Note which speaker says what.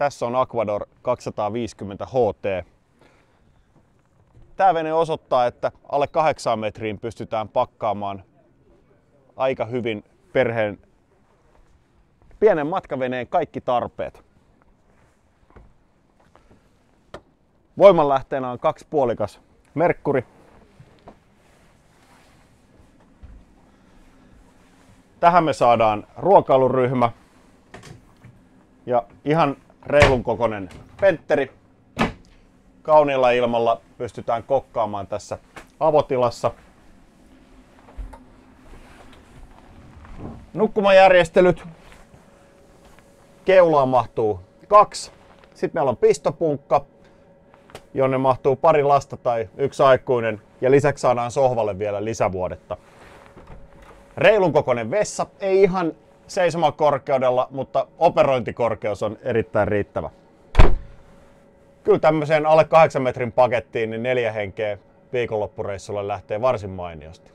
Speaker 1: Tässä on Aquador 250 HT. Tämä vene osoittaa, että alle 8 metriin pystytään pakkaamaan aika hyvin perheen pienen matkaveneen kaikki tarpeet. Voimanlähteenä on 2-puolikas Merkkuri. Tähän me saadaan ruokailuryhmä ja ihan reilun kokoinen pentteri. Kauniilla ilmalla pystytään kokkaamaan tässä avotilassa. Nukkumajärjestelyt. Keulaan mahtuu 2. Sitten meillä on pistopunkka, jonne mahtuu pari lasta tai 1 aikuinen. Ja lisäksi saadaan sohvalle vielä lisävuodetta. Reilun kokoinen vessa, ei ihan seisomakorkeudella, mutta operointikorkeus on erittäin riittävä. Kyllä tämmöiseen alle 8 metrin pakettiin niin 4 henkeä viikonloppureissulle lähtee varsin mainiosti.